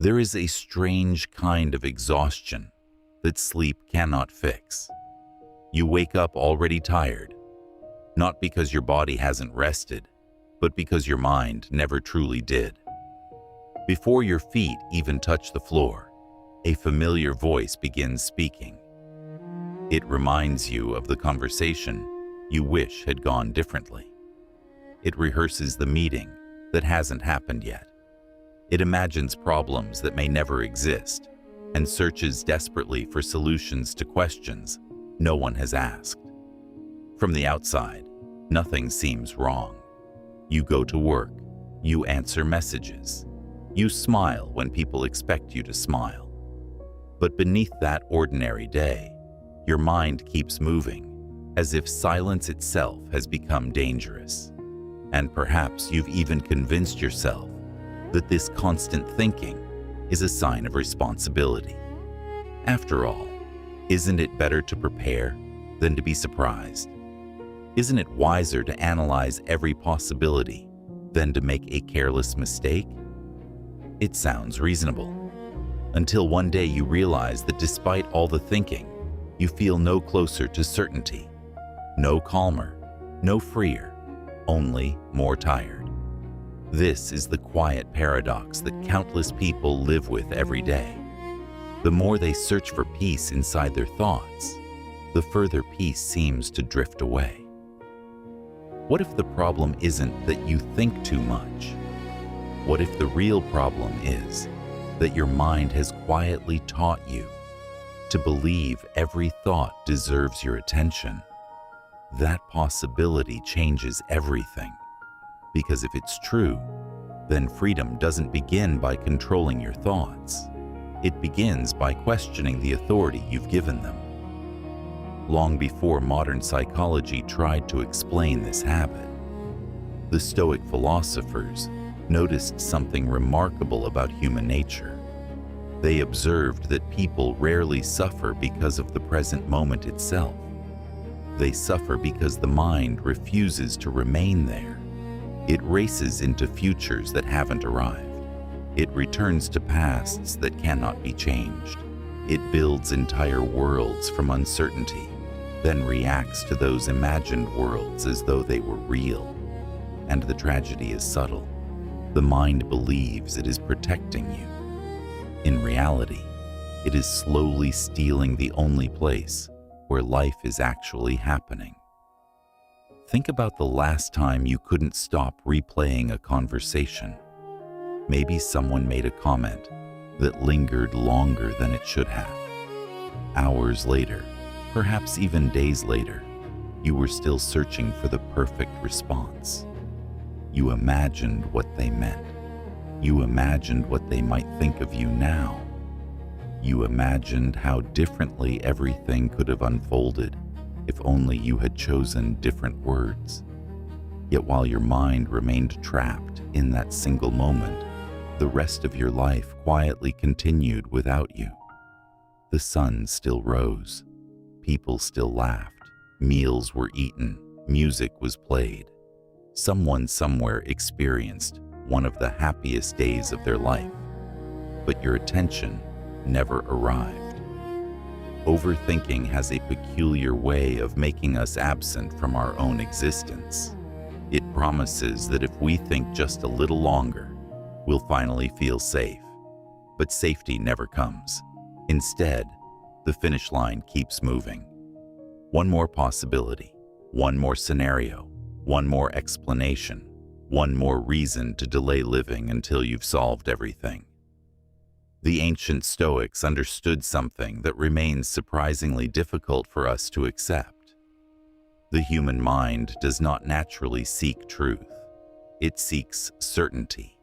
There is a strange kind of exhaustion that sleep cannot fix. You wake up already tired, not because your body hasn't rested, but because your mind never truly did. Before your feet even touch the floor, a familiar voice begins speaking. It reminds you of the conversation you wish had gone differently. It rehearses the meeting that hasn't happened yet. It imagines problems that may never exist and searches desperately for solutions to questions no one has asked. From the outside, nothing seems wrong. You go to work, you answer messages, you smile when people expect you to smile. But beneath that ordinary day, your mind keeps moving, as if silence itself has become dangerous. And perhaps you've even convinced yourself that this constant thinking is a sign of responsibility. After all, isn't it better to prepare than to be surprised? Isn't it wiser to analyze every possibility than to make a careless mistake? It sounds reasonable, until one day you realize that despite all the thinking, you feel no closer to certainty, no calmer, no freer, only more tired. This is the quiet paradox that countless people live with every day. The more they search for peace inside their thoughts, the further peace seems to drift away. What if the problem isn't that you think too much? What if the real problem is that your mind has quietly taught you to believe every thought deserves your attention? That possibility changes everything. Because if it's true, then freedom doesn't begin by controlling your thoughts. It begins by questioning the authority you've given them. Long before modern psychology tried to explain this habit, the Stoic philosophers noticed something remarkable about human nature. They observed that people rarely suffer because of the present moment itself. They suffer because the mind refuses to remain there. It races into futures that haven't arrived. It returns to pasts that cannot be changed. It builds entire worlds from uncertainty, then reacts to those imagined worlds as though they were real. And the tragedy is subtle. The mind believes it is protecting you. In reality, it is slowly stealing the only place where life is actually happening. Think about the last time you couldn't stop replaying a conversation. Maybe someone made a comment that lingered longer than it should have. Hours later, perhaps even days later, you were still searching for the perfect response. You imagined what they meant. You imagined what they might think of you now. You imagined how differently everything could have unfolded if only you had chosen different words. Yet while your mind remained trapped in that single moment, the rest of your life quietly continued without you. The sun still rose, people still laughed, meals were eaten, music was played. Someone somewhere experienced one of the happiest days of their life, but your attention never arrived. Overthinking has a peculiar way of making us absent from our own existence. It promises that if we think just a little longer, we'll finally feel safe. But safety never comes. Instead, the finish line keeps moving. One more possibility, one more scenario, one more explanation, one more reason to delay living until you've solved everything. The ancient Stoics understood something that remains surprisingly difficult for us to accept. The human mind does not naturally seek truth. It seeks certainty.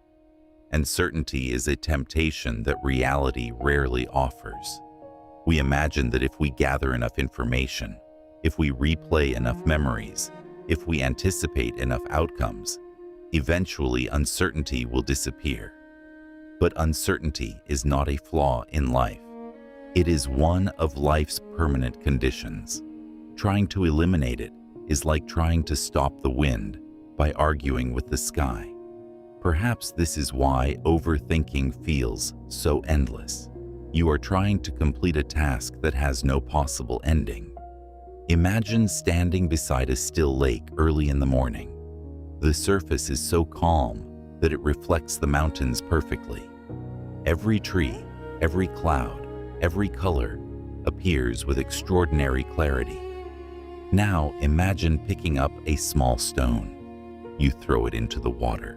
And certainty is a temptation that reality rarely offers. We imagine that if we gather enough information, if we replay enough memories, if we anticipate enough outcomes, eventually uncertainty will disappear. But uncertainty is not a flaw in life. It is one of life's permanent conditions. Trying to eliminate it is like trying to stop the wind by arguing with the sky. Perhaps this is why overthinking feels so endless. You are trying to complete a task that has no possible ending. Imagine standing beside a still lake early in the morning. The surface is so calm that it reflects the mountains perfectly. Every tree, every cloud, every color appears with extraordinary clarity. Now imagine picking up a small stone. You throw it into the water.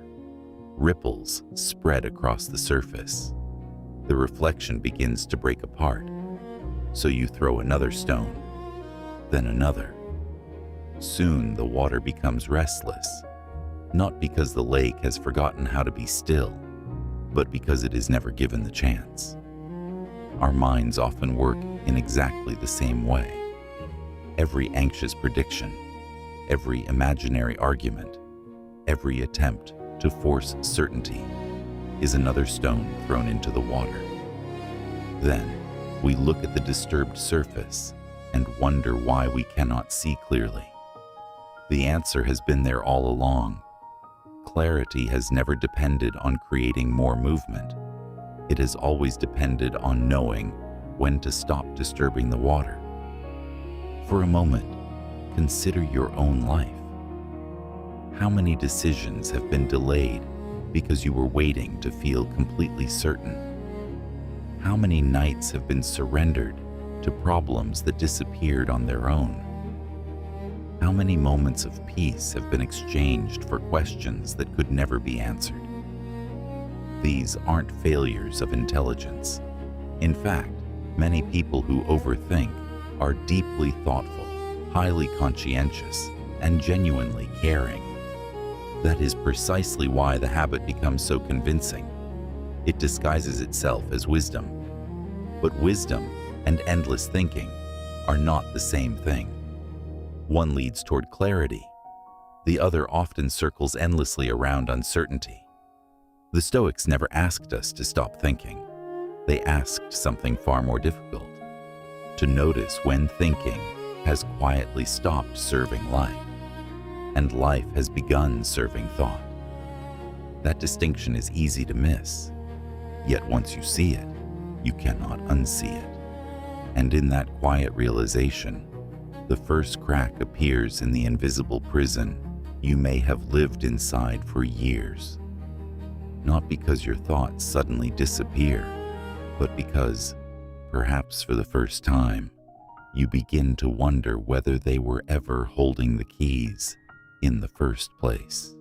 Ripples spread across the surface. The reflection begins to break apart. So you throw another stone, then another. Soon the water becomes restless, not because the lake has forgotten how to be still, but because it is never given the chance. Our minds often work in exactly the same way. Every anxious prediction, every imaginary argument, every attempt to force certainty is another stone thrown into the water. Then we look at the disturbed surface and wonder why we cannot see clearly. The answer has been there all along. Clarity has never depended on creating more movement. It has always depended on knowing when to stop disturbing the water. For a moment, consider your own life. How many decisions have been delayed because you were waiting to feel completely certain? How many nights have been surrendered to problems that disappeared on their own? How many moments of peace have been exchanged for questions that could never be answered? These aren't failures of intelligence. In fact, many people who overthink are deeply thoughtful, highly conscientious, and genuinely caring. That is precisely why the habit becomes so convincing. It disguises itself as wisdom. But wisdom and endless thinking are not the same thing. One leads toward clarity. The other often circles endlessly around uncertainty. The Stoics never asked us to stop thinking. They asked something far more difficult: to notice when thinking has quietly stopped serving life, and life has begun serving thought. That distinction is easy to miss, yet once you see it, you cannot unsee it. And in that quiet realization, the first crack appears in the invisible prison you may have lived inside for years. Not because your thoughts suddenly disappear, but because, perhaps for the first time, you begin to wonder whether they were ever holding the keys in the first place.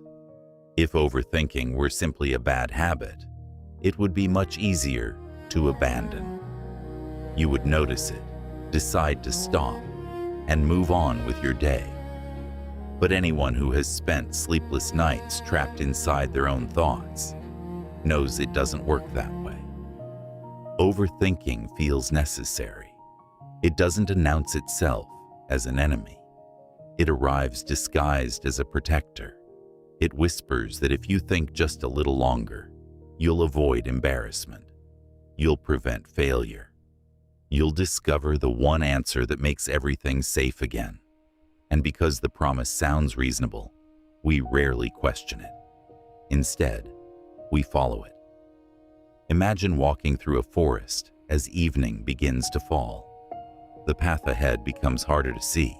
If overthinking were simply a bad habit, it would be much easier to abandon. You would notice it, decide to stop, and move on with your day. But anyone who has spent sleepless nights trapped inside their own thoughts knows it doesn't work that way. Overthinking feels necessary. It doesn't announce itself as an enemy. It arrives disguised as a protector. It whispers that if you think just a little longer, you'll avoid embarrassment. You'll prevent failure. You'll discover the one answer that makes everything safe again. And because the promise sounds reasonable, we rarely question it. Instead, we follow it. Imagine walking through a forest as evening begins to fall. The path ahead becomes harder to see.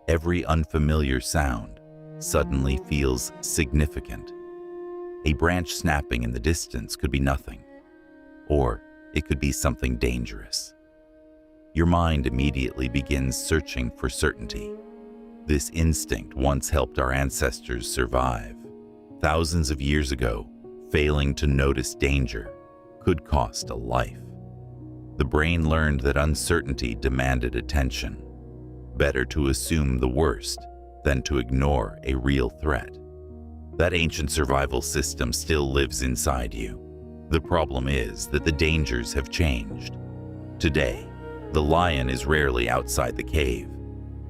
Every unfamiliar sound suddenly feels significant. A branch snapping in the distance could be nothing, or it could be something dangerous. Your mind immediately begins searching for certainty. This instinct once helped our ancestors survive. Thousands of years ago, failing to notice danger could cost a life. The brain learned that uncertainty demanded attention. Better to assume the worst than to ignore a real threat. That ancient survival system still lives inside you. The problem is that the dangers have changed. Today, the lion is rarely outside the cave.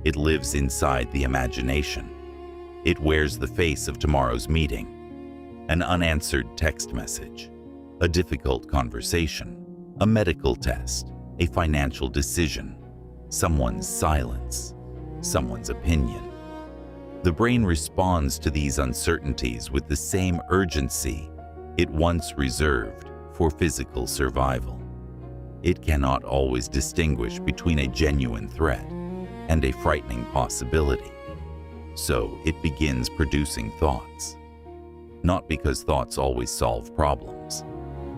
It lives inside the imagination. It wears the face of tomorrow's meeting. An unanswered text message, a difficult conversation, a medical test, a financial decision, someone's silence, someone's opinion. The brain responds to these uncertainties with the same urgency it once reserved for physical survival. It cannot always distinguish between a genuine threat and a frightening possibility. So it begins producing thoughts. Not because thoughts always solve problems,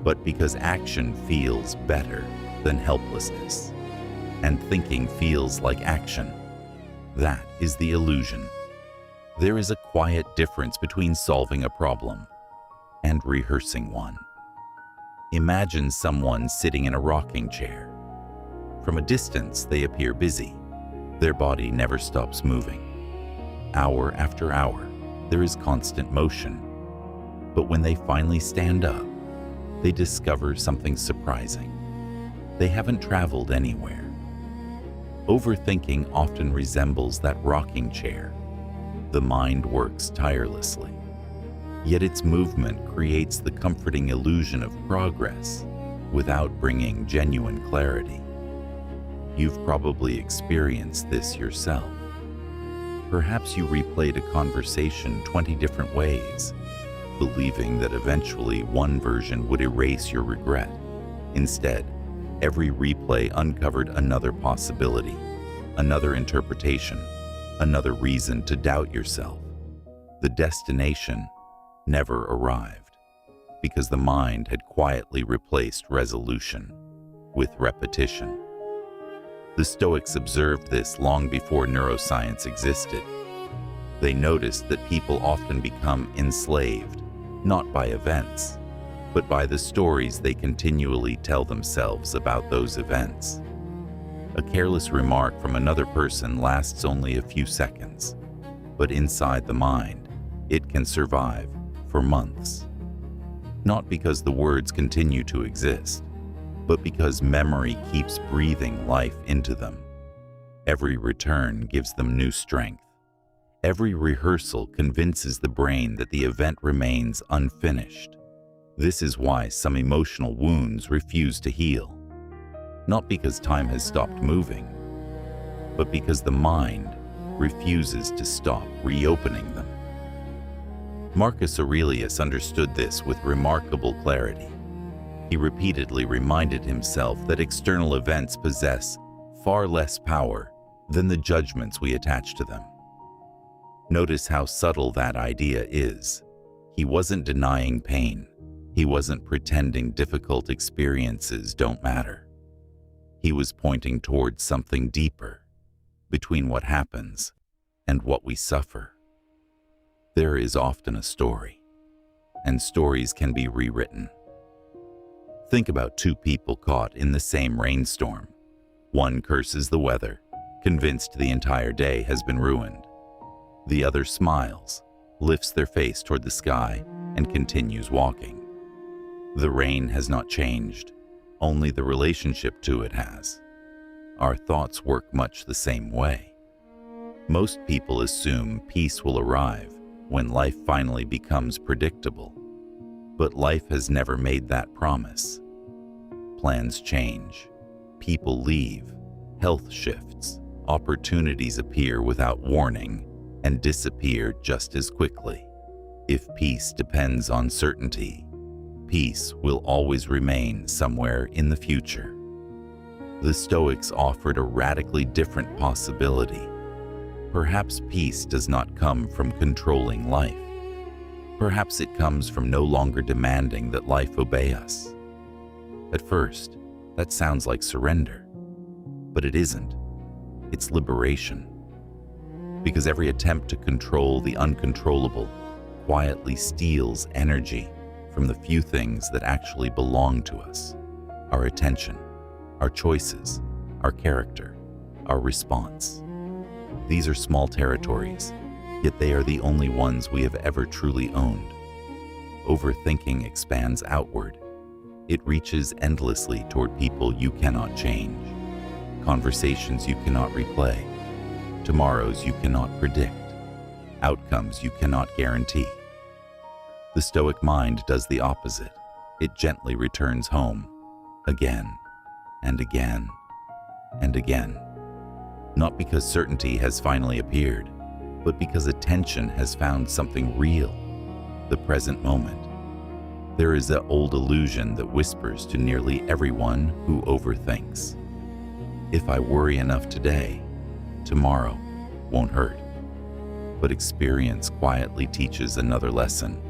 but because action feels better than helplessness. And thinking feels like action. That is the illusion. There is a quiet difference between solving a problem and rehearsing one. Imagine someone sitting in a rocking chair. From a distance, they appear busy. Their body never stops moving. Hour after hour, there is constant motion. But when they finally stand up, they discover something surprising. They haven't traveled anywhere. Overthinking often resembles that rocking chair. The mind works tirelessly, yet its movement creates the comforting illusion of progress without bringing genuine clarity. You've probably experienced this yourself. Perhaps you replayed a conversation 20 different ways, believing that eventually one version would erase your regret. Instead, every replay uncovered another possibility, another interpretation, another reason to doubt yourself. The destination never arrived because the mind had quietly replaced resolution with repetition. The Stoics observed this long before neuroscience existed. They noticed that people often become enslaved, not by events, but by the stories they continually tell themselves about those events. A careless remark from another person lasts only a few seconds, but inside the mind, it can survive for months. Not because the words continue to exist, but because memory keeps breathing life into them. Every return gives them new strength. Every rehearsal convinces the brain that the event remains unfinished. This is why some emotional wounds refuse to heal. Not because time has stopped moving, but because the mind refuses to stop reopening them. Marcus Aurelius understood this with remarkable clarity. He repeatedly reminded himself that external events possess far less power than the judgments we attach to them. Notice how subtle that idea is. He wasn't denying pain. He wasn't pretending difficult experiences don't matter. He was pointing towards something deeper, between what happens and what we suffer. There is often a story, and stories can be rewritten. Think about two people caught in the same rainstorm. One curses the weather, convinced the entire day has been ruined. The other smiles, lifts their face toward the sky, and continues walking. The rain has not changed. Only the relationship to it has. Our thoughts work much the same way. Most people assume peace will arrive when life finally becomes predictable. But life has never made that promise. Plans change. People leave. Health shifts. Opportunities appear without warning and disappear just as quickly. If peace depends on certainty, peace will always remain somewhere in the future. The Stoics offered a radically different possibility. Perhaps peace does not come from controlling life. Perhaps it comes from no longer demanding that life obey us. At first, that sounds like surrender, but it isn't. It's liberation. Because every attempt to control the uncontrollable quietly steals energy from the few things that actually belong to us: our attention, our choices, our character, our response. These are small territories, yet they are the only ones we have ever truly owned. Overthinking expands outward. It reaches endlessly toward people you cannot change, conversations you cannot replay, tomorrows you cannot predict, outcomes you cannot guarantee. The Stoic mind does the opposite. It gently returns home, again and again and again. Not because certainty has finally appeared, but because attention has found something real, the present moment. There is an old illusion that whispers to nearly everyone who overthinks. If I worry enough today, tomorrow won't hurt. But experience quietly teaches another lesson.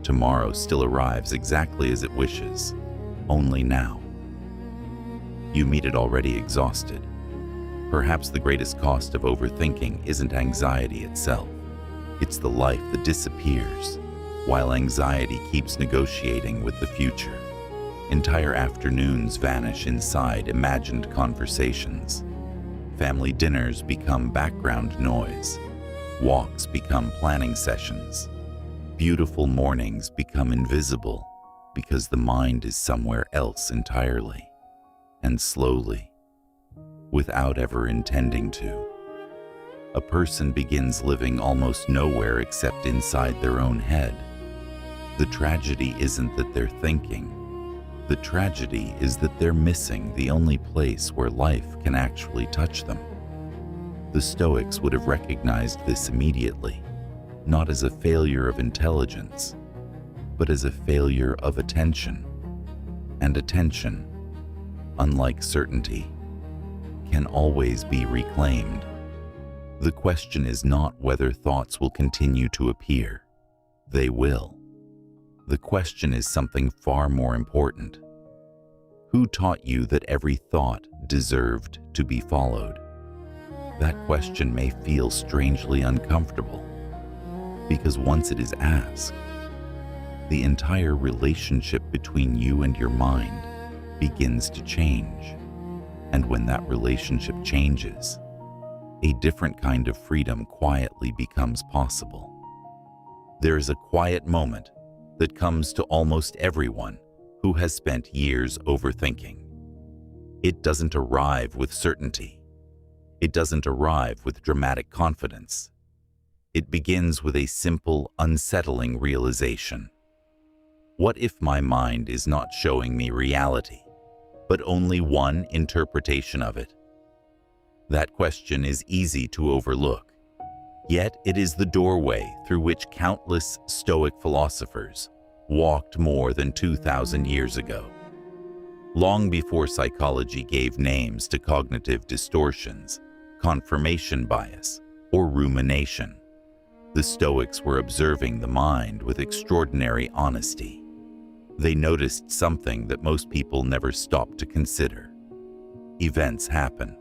Tomorrow still arrives exactly as it wishes, only now. You meet it already exhausted. Perhaps the greatest cost of overthinking isn't anxiety itself. It's the life that disappears, while anxiety keeps negotiating with the future. Entire afternoons vanish inside imagined conversations. Family dinners become background noise. Walks become planning sessions. Beautiful mornings become invisible because the mind is somewhere else entirely. And slowly, without ever intending to, a person begins living almost nowhere except inside their own head. The tragedy isn't that they're thinking. The tragedy is that they're missing the only place where life can actually touch them. The Stoics would have recognized this immediately, not as a failure of intelligence, but as a failure of attention. And attention, unlike certainty, can always be reclaimed. The question is not whether thoughts will continue to appear. They will. The question is something far more important. Who taught you that every thought deserved to be followed? That question may feel strangely uncomfortable, because once it is asked, the entire relationship between you and your mind begins to change. And when that relationship changes, a different kind of freedom quietly becomes possible. There is a quiet moment that comes to almost everyone who has spent years overthinking. It doesn't arrive with certainty. It doesn't arrive with dramatic confidence. It begins with a simple, unsettling realization. What if my mind is not showing me reality, but only one interpretation of it? That question is easy to overlook. Yet it is the doorway through which countless Stoic philosophers walked more than 2,000 years ago. Long before psychology gave names to cognitive distortions, confirmation bias, or rumination, the Stoics were observing the mind with extraordinary honesty. They noticed something that most people never stop to consider. Events happen,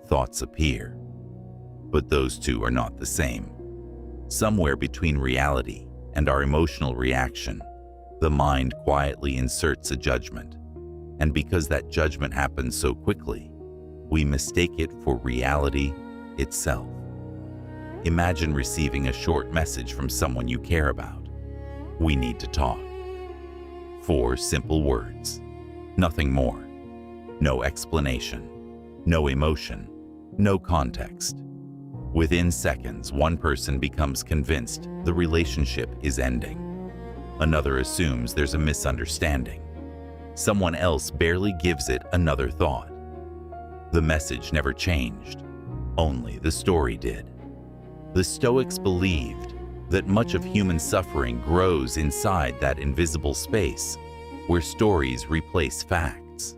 thoughts appear, but those two are not the same. Somewhere between reality and our emotional reaction, the mind quietly inserts a judgment. And because that judgment happens so quickly, we mistake it for reality itself. Imagine receiving a short message from someone you care about. We need to talk. 4 simple words. Nothing more. No explanation. No emotion. No context. Within seconds, one person becomes convinced the relationship is ending. Another assumes there's a misunderstanding. Someone else barely gives it another thought. The message never changed. Only the story did. The Stoics believed that much of human suffering grows inside that invisible space where stories replace facts.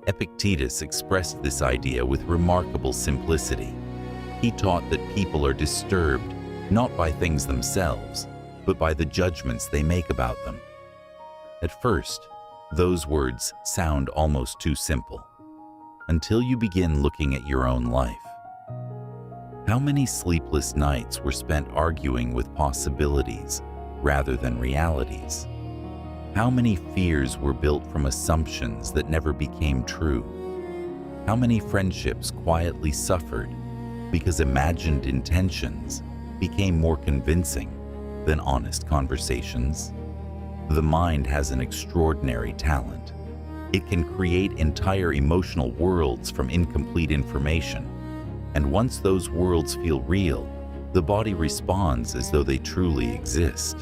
Epictetus expressed this idea with remarkable simplicity. He taught that people are disturbed not by things themselves, but by the judgments they make about them. At first, those words sound almost too simple, until you begin looking at your own life. How many sleepless nights were spent arguing with possibilities rather than realities? How many fears were built from assumptions that never became true? How many friendships quietly suffered because imagined intentions became more convincing than honest conversations? The mind has an extraordinary talent. It can create entire emotional worlds from incomplete information. And once those worlds feel real, the body responds as though they truly exist.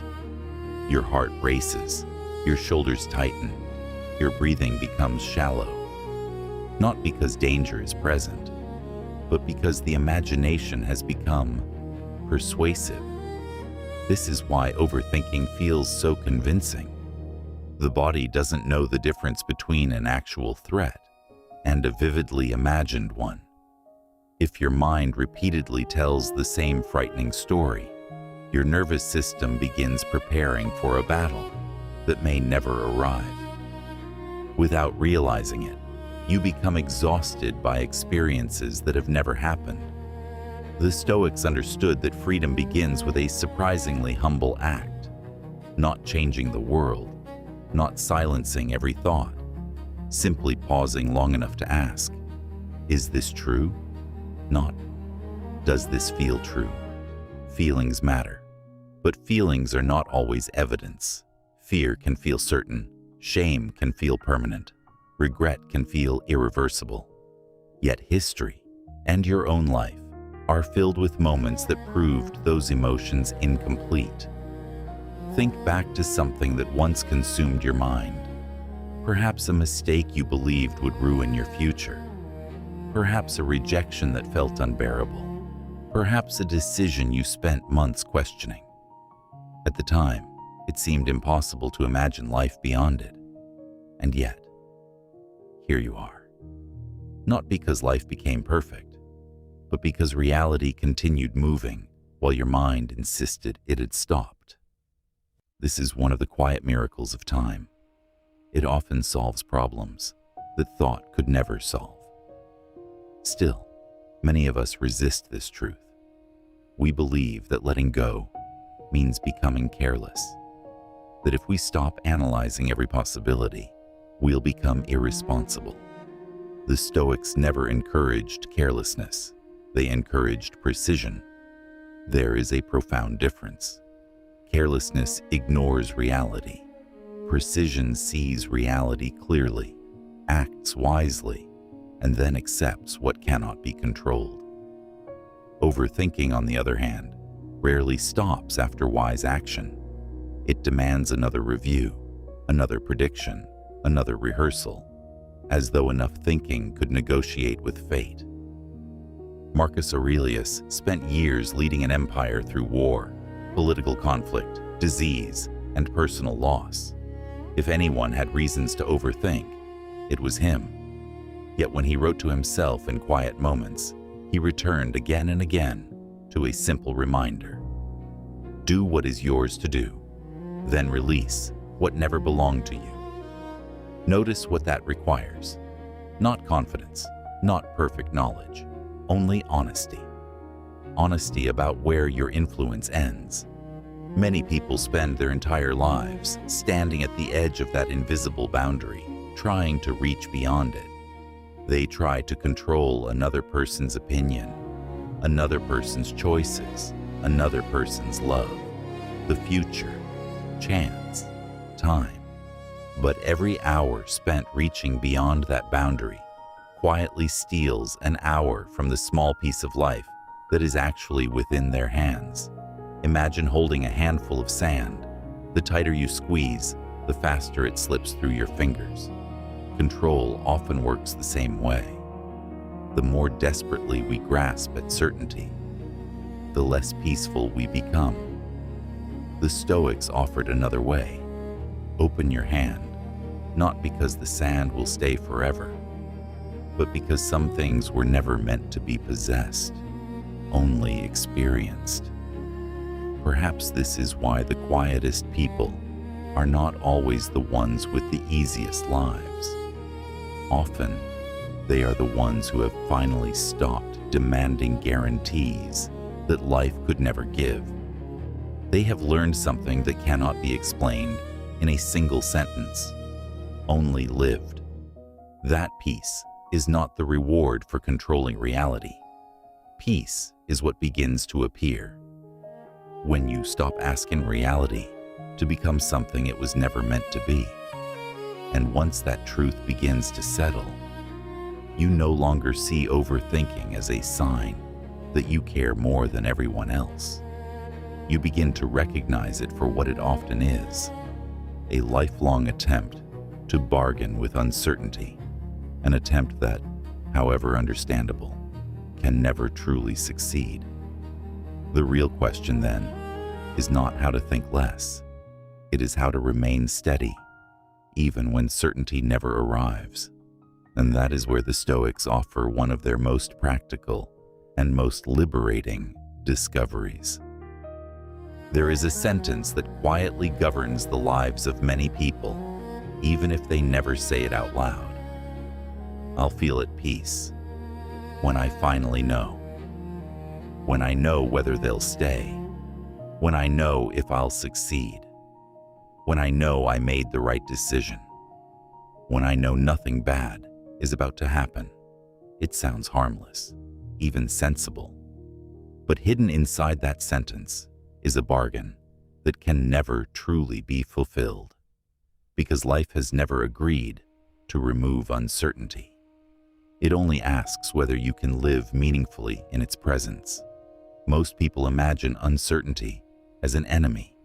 Your heart races, your shoulders tighten, your breathing becomes shallow. Not because danger is present, but because the imagination has become persuasive. This is why overthinking feels so convincing. The body doesn't know the difference between an actual threat and a vividly imagined one. If your mind repeatedly tells the same frightening story, your nervous system begins preparing for a battle that may never arrive. Without realizing it, you become exhausted by experiences that have never happened. The Stoics understood that freedom begins with a surprisingly humble act, not changing the world, not silencing every thought, simply pausing long enough to ask, is this true? Not, does this feel true? Feelings matter, but feelings are not always evidence. Fear can feel certain, shame can feel permanent, regret can feel irreversible. Yet history and your own life are filled with moments that proved those emotions incomplete. Think back to something that once consumed your mind. Perhaps a mistake you believed would ruin your future. Perhaps a rejection that felt unbearable. Perhaps a decision you spent months questioning. At the time, it seemed impossible to imagine life beyond it. And yet, here you are. Not because life became perfect, but because reality continued moving while your mind insisted it had stopped. This is one of the quiet miracles of time. It often solves problems that thought could never solve. Still, many of us resist this truth. We believe that letting go means becoming careless, that if we stop analyzing every possibility, we'll become irresponsible. The Stoics never encouraged carelessness. They encouraged precision. There is a profound difference. Carelessness ignores reality. Precision sees reality clearly, acts wisely, and then accepts what cannot be controlled. Overthinking, on the other hand, rarely stops after wise action. It demands another review, another prediction, another rehearsal, as though enough thinking could negotiate with fate. Marcus Aurelius spent years leading an empire through war, political conflict, disease, and personal loss. If anyone had reasons to overthink, it was him. Yet when he wrote to himself in quiet moments, he returned again and again to a simple reminder. Do what is yours to do, then release what never belonged to you. Notice what that requires. Not confidence, not perfect knowledge, only honesty. Honesty about where your influence ends. Many people spend their entire lives standing at the edge of that invisible boundary, trying to reach beyond it. They try to control another person's opinion, another person's choices, another person's love, the future, chance, time. But every hour spent reaching beyond that boundary quietly steals an hour from the small piece of life that is actually within their hands. Imagine holding a handful of sand. The tighter you squeeze, the faster it slips through your fingers. Control often works the same way. The more desperately we grasp at certainty, the less peaceful we become. The Stoics offered another way. Open your hand, not because the sand will stay forever, but because some things were never meant to be possessed, only experienced. Perhaps this is why the quietest people are not always the ones with the easiest lives. Often, they are the ones who have finally stopped demanding guarantees that life could never give. They have learned something that cannot be explained in a single sentence, only lived. That peace is not the reward for controlling reality. Peace is what begins to appear when you stop asking reality to become something it was never meant to be. And once that truth begins to settle, you no longer see overthinking as a sign that you care more than everyone else. You begin to recognize it for what it often is, a lifelong attempt to bargain with uncertainty, an attempt that, however understandable, can never truly succeed. The real question then is not how to think less. It is how to remain steady, even when certainty never arrives. And that is where the Stoics offer one of their most practical and most liberating discoveries. There is a sentence that quietly governs the lives of many people, even if they never say it out loud. I'll feel at peace when I finally know. When I know whether they'll stay. When I know if I'll succeed. When I know I made the right decision. When I know nothing bad is about to happen. It sounds harmless, even sensible. But hidden inside that sentence is a bargain that can never truly be fulfilled, because life has never agreed to remove uncertainty. It only asks whether you can live meaningfully in its presence. Most people imagine uncertainty as an enemy.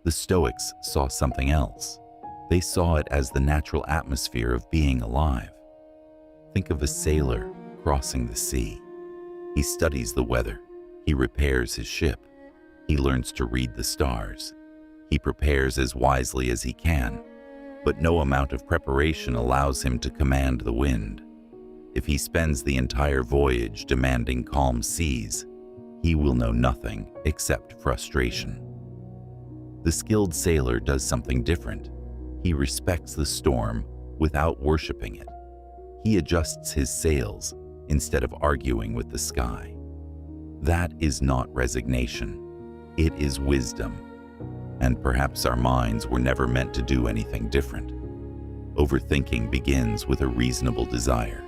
The Stoics saw something else. They saw it as the natural atmosphere of being alive. Think of a sailor crossing the sea. He studies the weather. He repairs his ship. He learns to read the stars. He prepares as wisely as he can, but no amount of preparation allows him to command the wind. If he spends the entire voyage demanding calm seas, he will know nothing except frustration. The skilled sailor does something different. He respects the storm without worshiping it. He adjusts his sails instead of arguing with the sky. That is not resignation. It is wisdom. And perhaps our minds were never meant to do anything different. Overthinking begins with a reasonable desire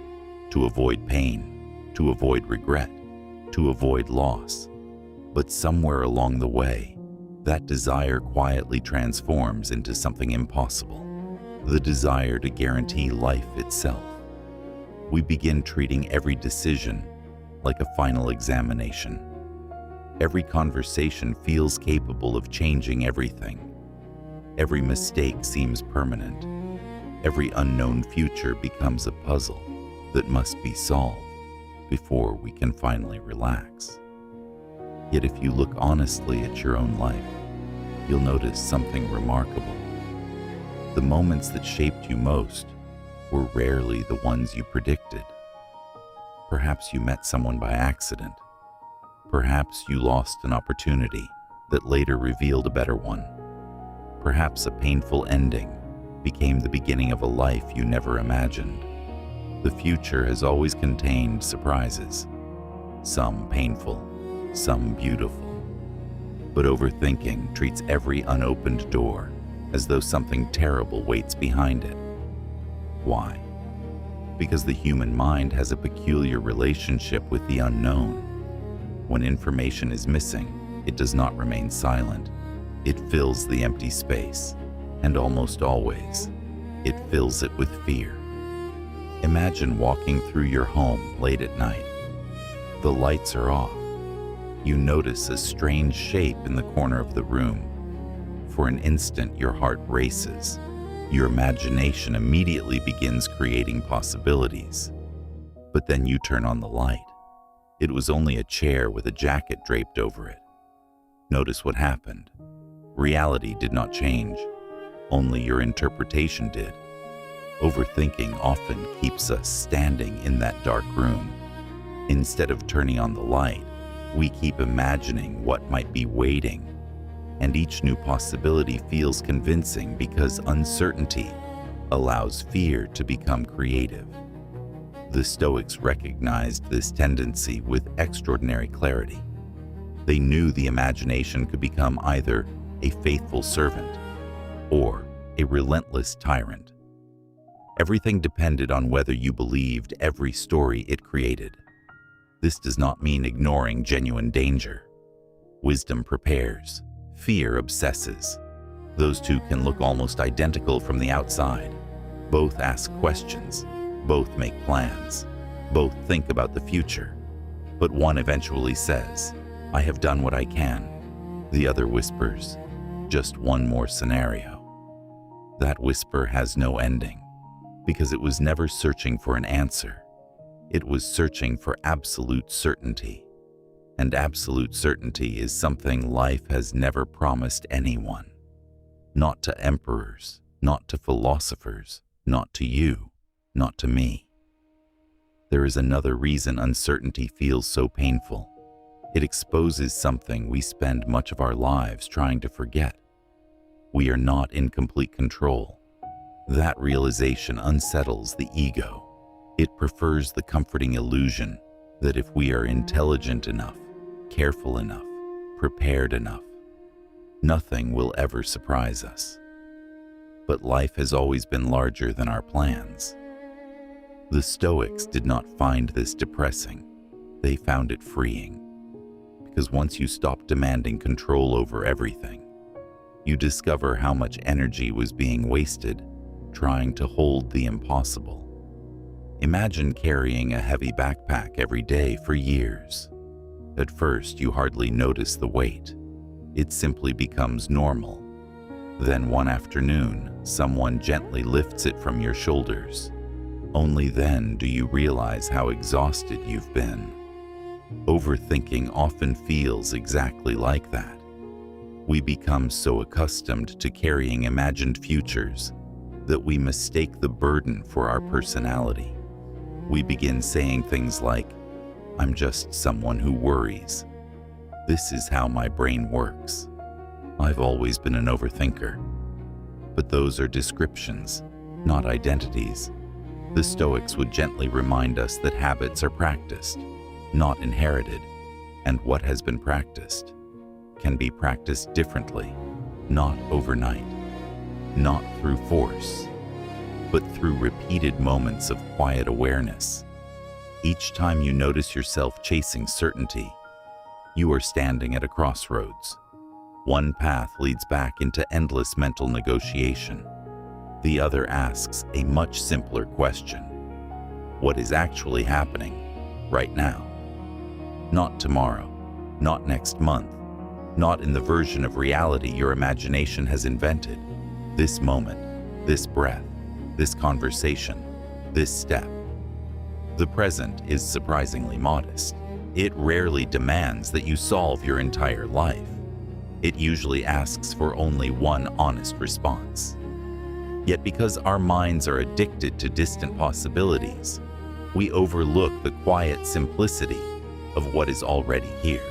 to avoid pain, to avoid regret, to avoid loss. But somewhere along the way, that desire quietly transforms into something impossible, the desire to guarantee life itself. We begin treating every decision like a final examination. Every conversation feels capable of changing everything. Every mistake seems permanent. Every unknown future becomes a puzzle that must be solved before we can finally relax. Yet if you look honestly at your own life, you'll notice something remarkable. The moments that shaped you most were rarely the ones you predicted. Perhaps you met someone by accident. Perhaps you lost an opportunity that later revealed a better one. Perhaps a painful ending became the beginning of a life you never imagined. The future has always contained surprises, some painful, some beautiful. But overthinking treats every unopened door as though something terrible waits behind it. Why? Because the human mind has a peculiar relationship with the unknown. When information is missing, it does not remain silent. It fills the empty space, and almost always, it fills it with fear. Imagine walking through your home late at night. The lights are off. You notice a strange shape in the corner of the room. For an instant, your heart races. Your imagination immediately begins creating possibilities. But then you turn on the light. It was only a chair with a jacket draped over it. Notice what happened. Reality did not change. Only your interpretation did. Overthinking often keeps us standing in that dark room. Instead of turning on the light, we keep imagining what might be waiting. And each new possibility feels convincing because uncertainty allows fear to become creative. The Stoics recognized this tendency with extraordinary clarity. They knew the imagination could become either a faithful servant or a relentless tyrant. Everything depended on whether you believed every story it created. This does not mean ignoring genuine danger. Wisdom prepares. Fear obsesses. Those two can look almost identical from the outside. Both ask questions. Both make plans. Both think about the future. But one eventually says, "I have done what I can." The other whispers, "Just one more scenario." That whisper has no ending, because it was never searching for an answer. It was searching for absolute certainty. And absolute certainty is something life has never promised anyone. Not to emperors, not to philosophers, not to you, not to me. There is another reason uncertainty feels so painful. It exposes something we spend much of our lives trying to forget. We are not in complete control. That realization unsettles the ego. It prefers the comforting illusion that if we are intelligent enough, careful enough, prepared enough, nothing will ever surprise us. But life has always been larger than our plans. The Stoics did not find this depressing. They found it freeing. Because once you stop demanding control over everything, you discover how much energy was being wasted trying to hold the impossible. Imagine carrying a heavy backpack every day for years. At first, you hardly notice the weight. It simply becomes normal. Then one afternoon, someone gently lifts it from your shoulders. Only then do you realize how exhausted you've been. Overthinking often feels exactly like that. We become so accustomed to carrying imagined futures that we mistake the burden for our personality. We begin saying things like, "I'm just someone who worries. This is how my brain works. I've always been an overthinker." But those are descriptions, not identities. The Stoics would gently remind us that habits are practiced, not inherited, and what has been practiced can be practiced differently, not overnight, not through force, but through repeated moments of quiet awareness. Each time you notice yourself chasing certainty, you are standing at a crossroads. One path leads back into endless mental negotiation. The other asks a much simpler question. What is actually happening right now? Not tomorrow, not next month, not in the version of reality your imagination has invented. This moment, this breath, this conversation, this step. The present is surprisingly modest. It rarely demands that you solve your entire life. It usually asks for only one honest response. Yet because our minds are addicted to distant possibilities, we overlook the quiet simplicity of what is already here.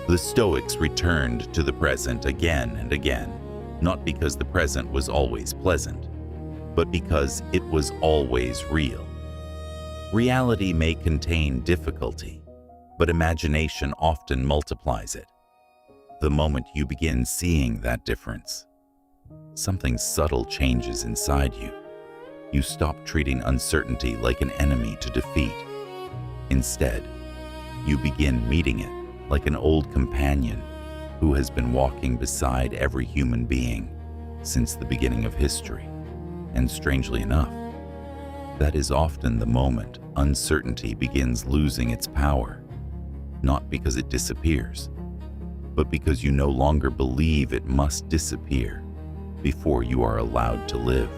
The Stoics returned to the present again and again, not because the present was always pleasant, but because it was always real. Reality may contain difficulty, but imagination often multiplies it. The moment you begin seeing that difference, something subtle changes inside you. You stop treating uncertainty like an enemy to defeat. Instead, you begin meeting it like an old companion who has been walking beside every human being since the beginning of history. And strangely enough, that is often the moment uncertainty begins losing its power, not because it disappears, but because you no longer believe it must disappear before you are allowed to live.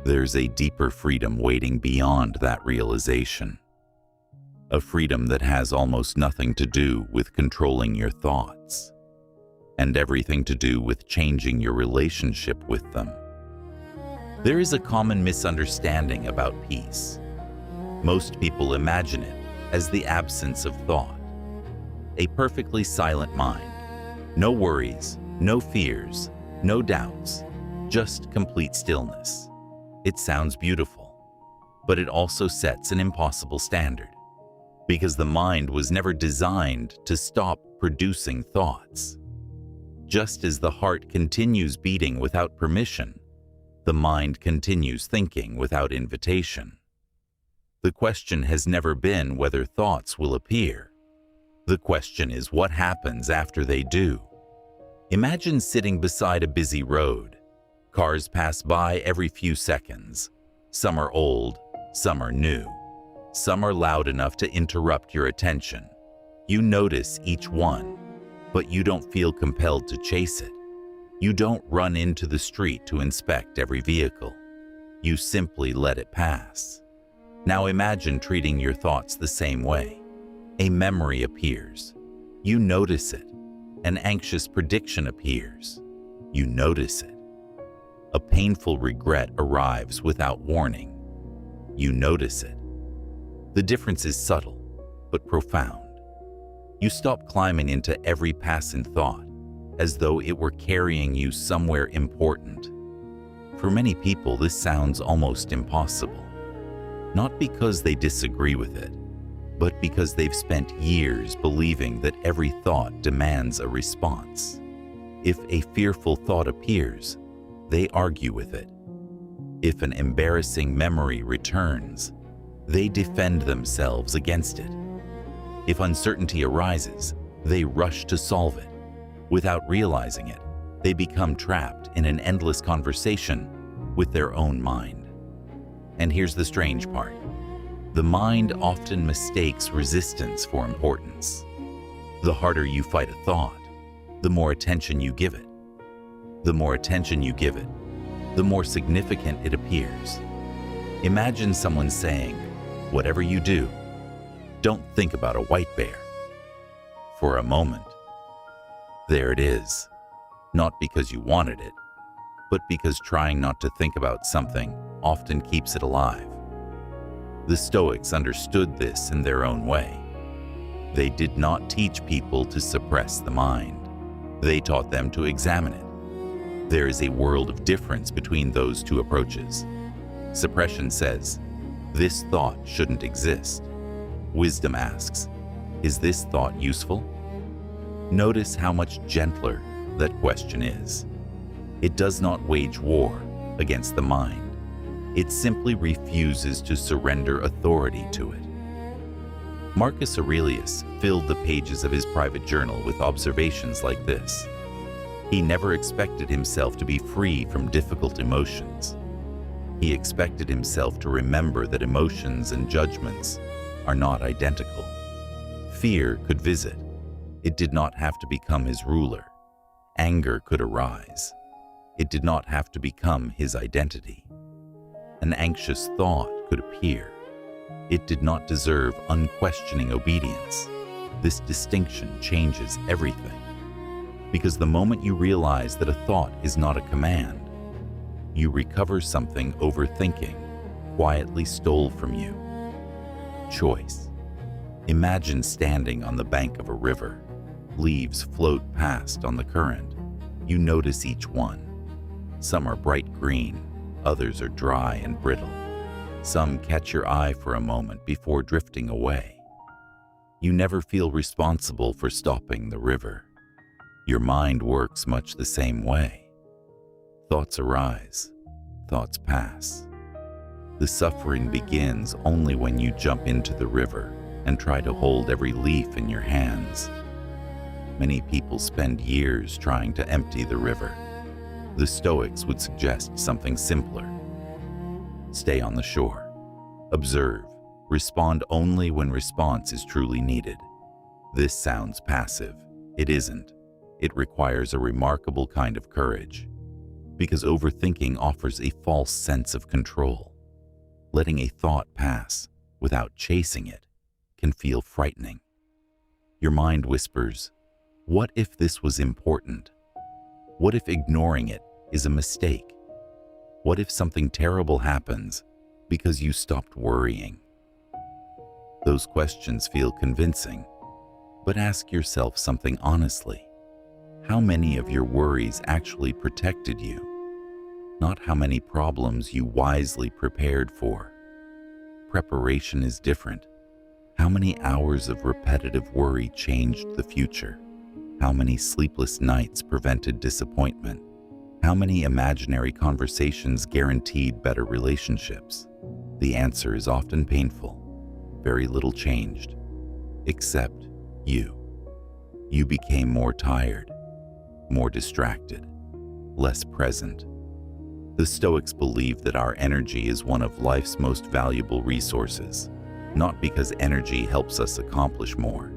There's a deeper freedom waiting beyond that realization. A freedom that has almost nothing to do with controlling your thoughts, and everything to do with changing your relationship with them. There is a common misunderstanding about peace. Most people imagine it as the absence of thought. A perfectly silent mind. No worries, no fears, no doubts, just complete stillness. It sounds beautiful, but it also sets an impossible standard, because the mind was never designed to stop producing thoughts. Just as the heart continues beating without permission, the mind continues thinking without invitation. The question has never been whether thoughts will appear. The question is what happens after they do. Imagine sitting beside a busy road. Cars pass by every few seconds. Some are old, some are new. Some are loud enough to interrupt your attention. You notice each one, but you don't feel compelled to chase it. You don't run into the street to inspect every vehicle. You simply let it pass. Now imagine treating your thoughts the same way. A memory appears. You notice it. An anxious prediction appears. You notice it. A painful regret arrives without warning. You notice it. The difference is subtle, but profound. You stop climbing into every passing thought as though it were carrying you somewhere important. For many people, this sounds almost impossible. Not because they disagree with it, but because they've spent years believing that every thought demands a response. If a fearful thought appears, they argue with it. If an embarrassing memory returns, they defend themselves against it. If uncertainty arises, they rush to solve it. Without realizing it, they become trapped in an endless conversation with their own mind. And here's the strange part. The mind often mistakes resistance for importance. The harder you fight a thought, the more attention you give it. The more attention you give it, the more significant it appears. Imagine someone saying, "Whatever you do, don't think about a white bear." For a moment, there it is. Not because you wanted it, but because trying not to think about something often keeps it alive. The Stoics understood this in their own way. They did not teach people to suppress the mind. They taught them to examine it. There is a world of difference between those two approaches. Suppression says, "This thought shouldn't exist." Wisdom asks, "Is this thought useful?" Notice how much gentler that question is. It does not wage war against the mind. It simply refuses to surrender authority to it. Marcus Aurelius filled the pages of his private journal with observations like this. He never expected himself to be free from difficult emotions. He expected himself to remember that emotions and judgments are not identical. Fear could visit. It did not have to become his ruler. Anger could arise. It did not have to become his identity. An anxious thought could appear. It did not deserve unquestioning obedience. This distinction changes everything. Because the moment you realize that a thought is not a command, you recover something overthinking quietly stole from you. Choice. Imagine standing on the bank of a river. Leaves float past on the current. You notice each one. Some are bright green, others are dry and brittle. Some catch your eye for a moment before drifting away. You never feel responsible for stopping the river. Your mind works much the same way. Thoughts arise, thoughts pass. The suffering begins only when you jump into the river and try to hold every leaf in your hands. Many people spend years trying to empty the river. The Stoics would suggest something simpler. Stay on the shore. Observe. Respond only when response is truly needed. This sounds passive. It isn't. It requires a remarkable kind of courage, because overthinking offers a false sense of control. Letting a thought pass without chasing it can feel frightening. Your mind whispers, "What if this was important? What if ignoring it is a mistake? What if something terrible happens because you stopped worrying?" Those questions feel convincing, but ask yourself something honestly. How many of your worries actually protected you? Not how many problems you wisely prepared for. Preparation is different. How many hours of repetitive worry changed the future? How many sleepless nights prevented disappointment? How many imaginary conversations guaranteed better relationships? The answer is often painful. Very little changed, except you. You became more tired, more distracted, less present. The Stoics believe that our energy is one of life's most valuable resources, not because energy helps us accomplish more,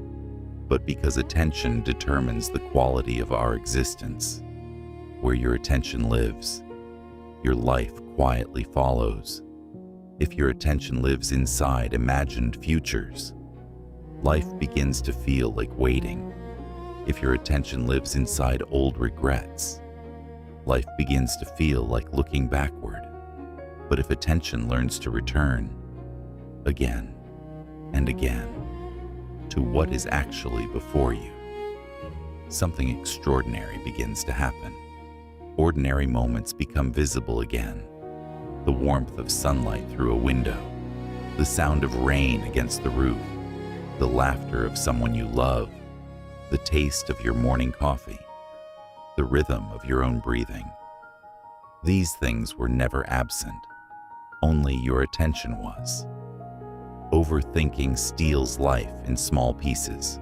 but because attention determines the quality of our existence. Where your attention lives, your life quietly follows. If your attention lives inside imagined futures, life begins to feel like waiting. If your attention lives inside old regrets, life begins to feel like looking backward. But if attention learns to return again and again to what is actually before you, something extraordinary begins to happen. Ordinary moments become visible again. The warmth of sunlight through a window, the sound of rain against the roof, the laughter of someone you love, the taste of your morning coffee, the rhythm of your own breathing. These things were never absent, only your attention was. Overthinking steals life in small pieces.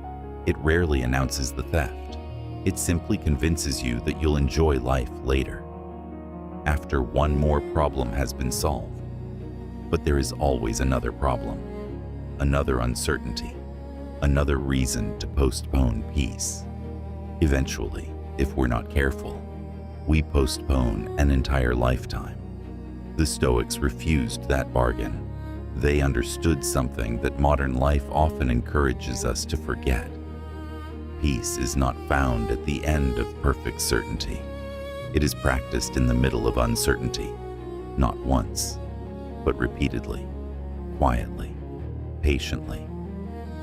It rarely announces the theft. It simply convinces you that you'll enjoy life later, after one more problem has been solved. But there is always another problem, another uncertainty, another reason to postpone peace. Eventually, if we're not careful, we postpone an entire lifetime. The Stoics refused that bargain. They understood something that modern life often encourages us to forget. Peace is not found at the end of perfect certainty. It is practiced in the middle of uncertainty, not once, but repeatedly, quietly, patiently,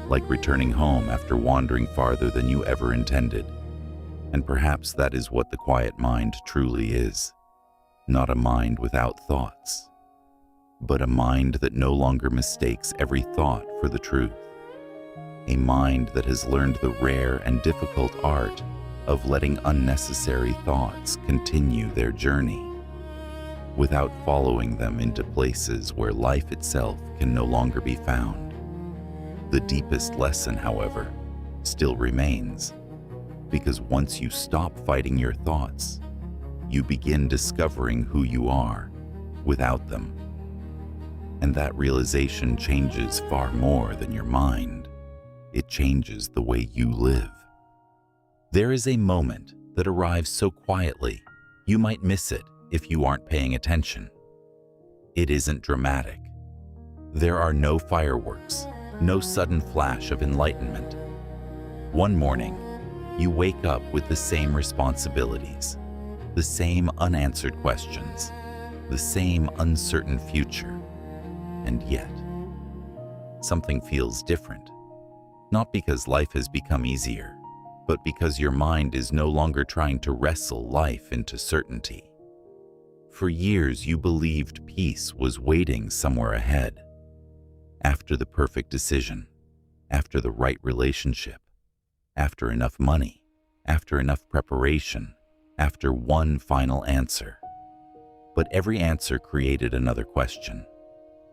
like returning home after wandering farther than you ever intended. And perhaps that is what the quiet mind truly is. Not a mind without thoughts, but a mind that no longer mistakes every thought for the truth. A mind that has learned the rare and difficult art of letting unnecessary thoughts continue their journey, without following them into places where life itself can no longer be found. The deepest lesson, however, still remains, because once you stop fighting your thoughts, you begin discovering who you are without them. And that realization changes far more than your mind. It changes the way you live. There is a moment that arrives so quietly, you might miss it if you aren't paying attention. It isn't dramatic. There are no fireworks, no sudden flash of enlightenment. One morning, you wake up with the same responsibilities, the same unanswered questions, the same uncertain future. And yet, something feels different. Not because life has become easier, but because your mind is no longer trying to wrestle life into certainty. For years, you believed peace was waiting somewhere ahead, after the perfect decision, after the right relationship, after enough money, after enough preparation, after one final answer. But every answer created another question.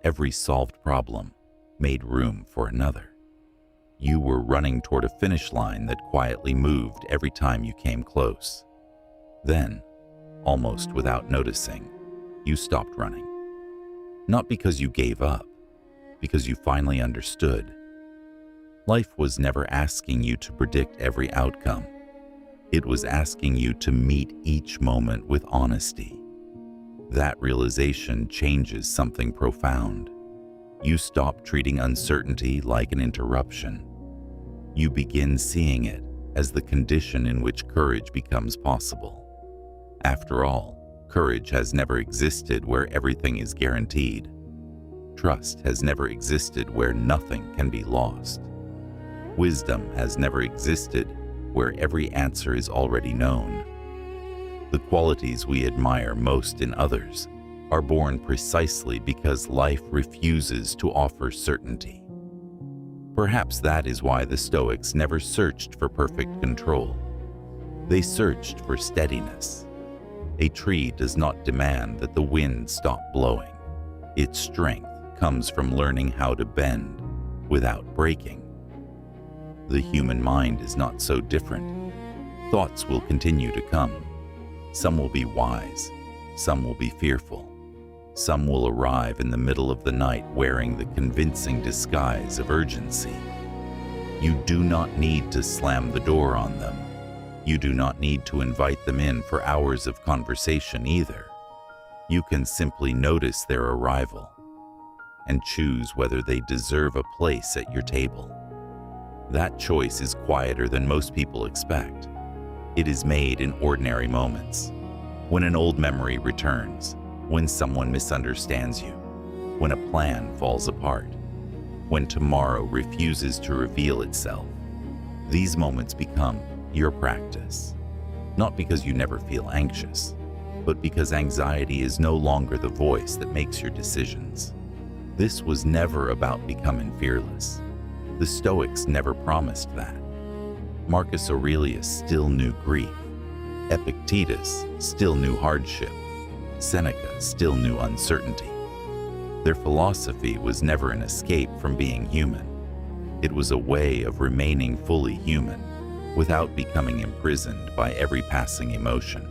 Every solved problem made room for another. You were running toward a finish line that quietly moved every time you came close. Then, almost without noticing, you stopped running. Not because you gave up, because you finally understood. Life was never asking you to predict every outcome. It was asking you to meet each moment with honesty. That realization changes something profound. You stop treating uncertainty like an interruption. You begin seeing it as the condition in which courage becomes possible. After all, courage has never existed where everything is guaranteed. Trust has never existed where nothing can be lost. Wisdom has never existed where every answer is already known. The qualities we admire most in others are born precisely because life refuses to offer certainty. Perhaps that is why the Stoics never searched for perfect control. They searched for steadiness. A tree does not demand that the wind stop blowing. Its strength comes from learning how to bend without breaking. The human mind is not so different. Thoughts will continue to come. Some will be wise, some will be fearful. Some will arrive in the middle of the night wearing the convincing disguise of urgency. You do not need to slam the door on them. You do not need to invite them in for hours of conversation either. You can simply notice their arrival and choose whether they deserve a place at your table. That choice is quieter than most people expect. It is made in ordinary moments. When an old memory returns, when someone misunderstands you, when a plan falls apart, when tomorrow refuses to reveal itself. These moments become your practice. Not because you never feel anxious, but because anxiety is no longer the voice that makes your decisions. This was never about becoming fearless. The Stoics never promised that. Marcus Aurelius still knew grief. Epictetus still knew hardship. Seneca still knew uncertainty. Their philosophy was never an escape from being human. It was a way of remaining fully human, without becoming imprisoned by every passing emotion.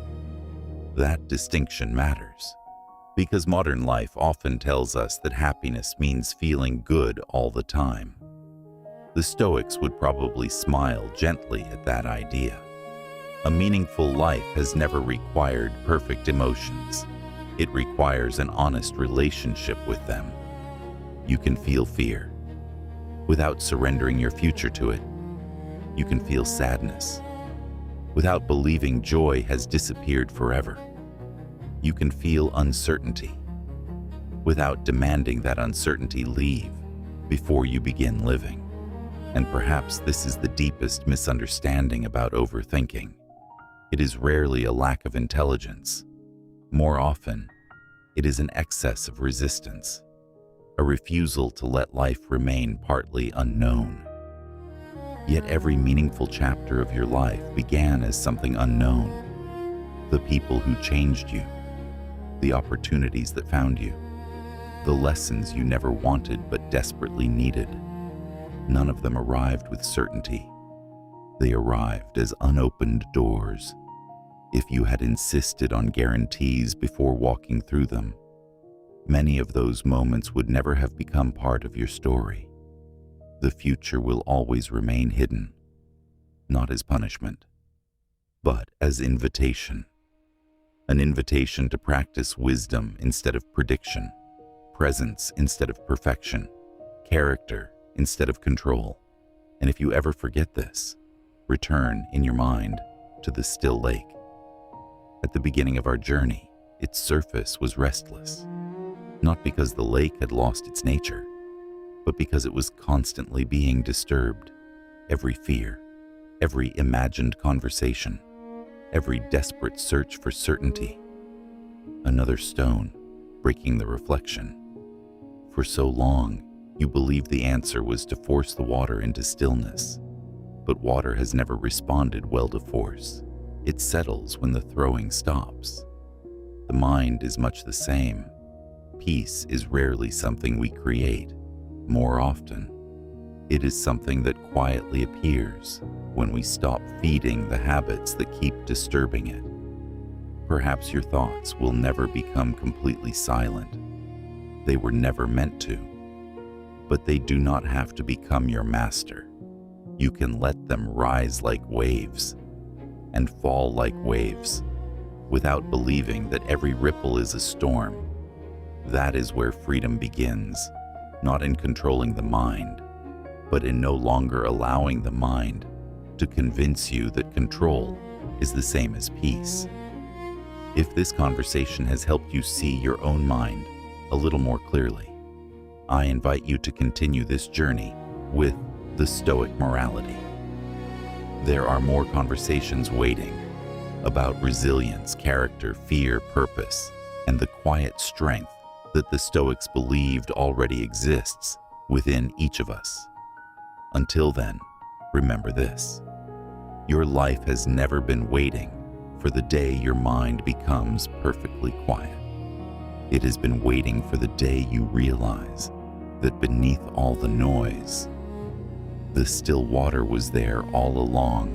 That distinction matters, because modern life often tells us that happiness means feeling good all the time. The Stoics would probably smile gently at that idea. A meaningful life has never required perfect emotions. It requires an honest relationship with them. You can feel fear without surrendering your future to it. You can feel sadness without believing joy has disappeared forever. You can feel uncertainty without demanding that uncertainty leave before you begin living. And perhaps this is the deepest misunderstanding about overthinking. It is rarely a lack of intelligence. More often, it is an excess of resistance, a refusal to let life remain partly unknown. Yet every meaningful chapter of your life began as something unknown. The people who changed you, the opportunities that found you, the lessons you never wanted but desperately needed. None of them arrived with certainty. They arrived as unopened doors. If you had insisted on guarantees before walking through them, many of those moments would never have become part of your story. The future will always remain hidden, not as punishment, but as invitation. An invitation to practice wisdom instead of prediction, presence instead of perfection, character instead of control. And if you ever forget this, return in your mind to the still lake. At the beginning of our journey, its surface was restless, not because the lake had lost its nature, but because it was constantly being disturbed. Every fear, every imagined conversation, every desperate search for certainty. Another stone, breaking the reflection. For so long, you believed the answer was to force the water into stillness, but water has never responded well to force. It settles when the throwing stops. The mind is much the same. Peace is rarely something we create. More often, it is something that quietly appears when we stop feeding the habits that keep disturbing it. Perhaps your thoughts will never become completely silent. They were never meant to. But they do not have to become your master. You can let them rise like waves and fall like waves without believing that every ripple is a storm. That is where freedom begins, not in controlling the mind, but in no longer allowing the mind to convince you that control is the same as peace. If this conversation has helped you see your own mind a little more clearly, I invite you to continue this journey with the Stoic morality. There are more conversations waiting about resilience, character, fear, purpose, and the quiet strength that the Stoics believed already exists within each of us. Until then, remember this: your life has never been waiting for the day your mind becomes perfectly quiet. It has been waiting for the day you realize that beneath all the noise, the still water was there all along,